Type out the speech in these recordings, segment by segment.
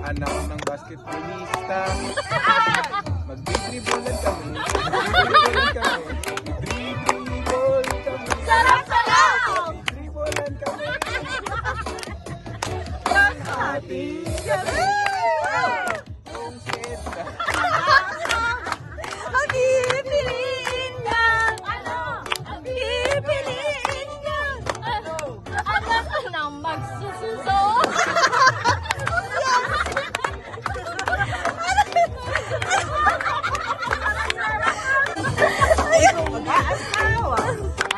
anak ng basketballista. Magdidribulan kami. Magdidribulan kami. Magdidribol kami. Sarap, sarap! Magdidribulan kami. Ating gabi! Ang pipiliin niya! Ano? Ang pipiliin niya! Ano? Anak ka nang magsususo! Mag-aasawa!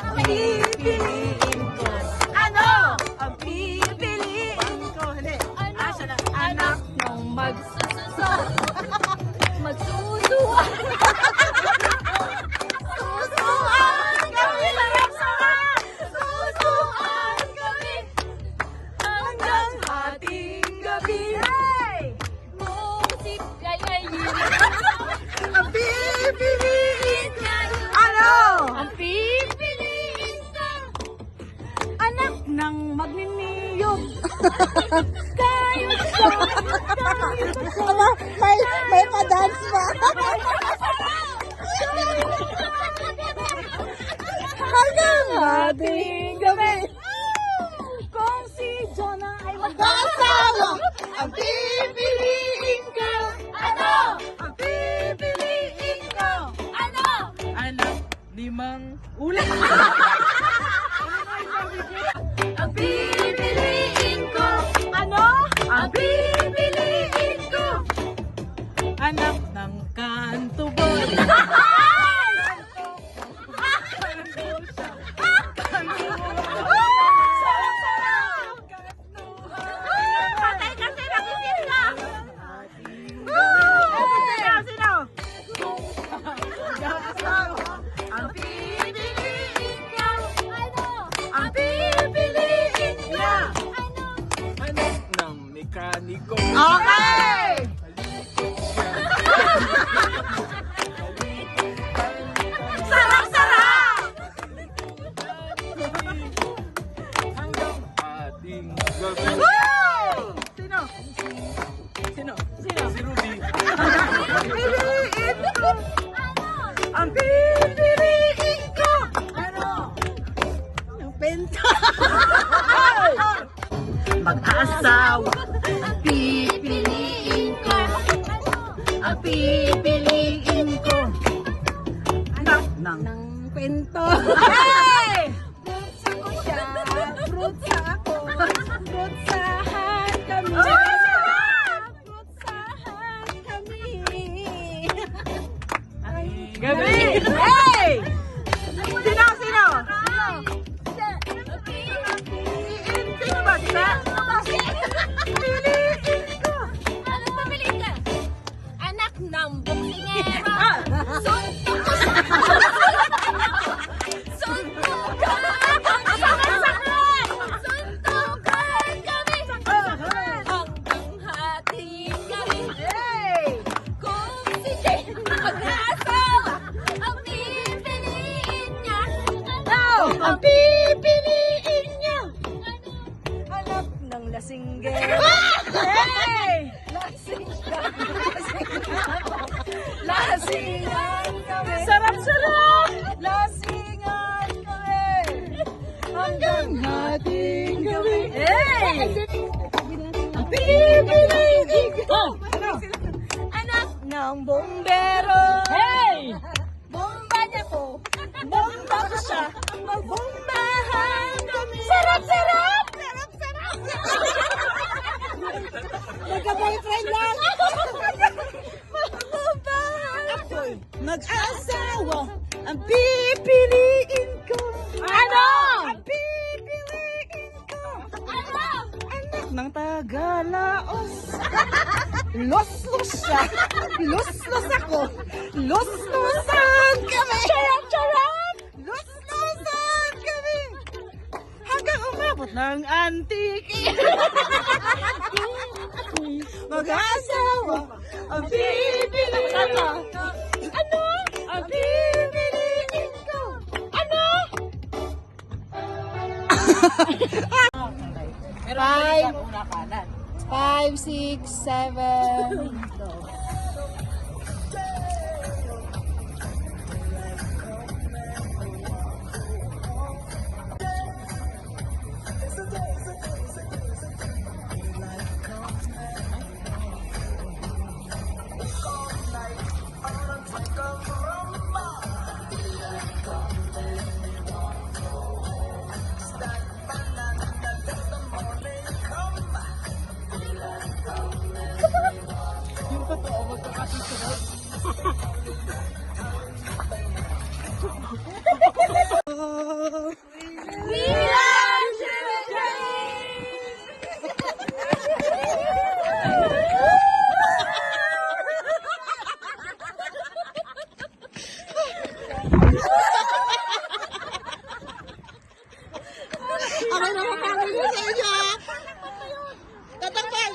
Ang pipiliin ko! Ano? Ang pipiliin ko! Hindi! Asa na? Anak nang magsususo! Magsusuan! Susuan kami! Sarap-sarap! Susuan kami! Hanggang ating gabi! Musik yayayin! Ang pipiliin ka! Ano? Ang pipiliin ka! Anak ng magniniyog! Kayod ka! Aba, may pa-dance ba? Hanggang ating gabi! Kung si Jonah ay mag-aasawa, ang pipiliin ko! Ano? Ang pipiliin ko! Ano? Anak, limang ulam. Ang pipiliin ko! Ano? Ang pipiliin ko! Anak ng kantuboy. Patay kasi nakikin ka! Sino? Ang pipiliin niya! Ano? Ang pipiliin niya! Ano? Anak ng mekaniko. Okay! Sarap-sarap! Hanggang ating gabi. Sino? Sino? Sino? Si Ruby. Pipiliin ko! Ano? Ang pipiliin ko! Ano? Ang penta. Mag-asawa, ang pipiliin ko. Ang pipiliin ko. Anak ng... Kwento. Hey! Fruits ako siya. Fruits ako. Fruitsahan kami. Fruitsahan kami. Gabi! Hey! Sino? Sino? Sino ba? Sino? Piliin ko! Ano pamilin ka? Anak ng boksingero. Suntok ko siya. Suntukan! Sakit! Suntukan kami. Hanggang hating kami. Hey! Kung si Jane mag-aasawa, ang pipiliin niya. Ang pipiliin niya! Anak ng lasinggero. Hey! Lasingan kami. Sarap-sarap! Lasingan kami. Hanggang hating gabi. Hey! Ang pipiliin ko! Anak ng bombero. Hey! Bomba niya ko. Bomba ko siya. Magbombahan kami. Sarap-sarap! Magka-boyfriend lang. Magbombahan ako'y mag-asawa. Ang pipiliin ko. Ano? Ang pipiliin ko. Ano? Anak ng Tagalaos. Los-los siya. Los-los ako. Los-losan kami. Charap-charap! Los-losan kami. Hanggang umabot ng antiki. Mag-asawa. Ang pipiliin ko. Ano? Ang pipiliin ko. Ano? Pero hindi ka una kanan. 5, 6, 7. Ako na makakalimutan sa inyo. Tatakpan.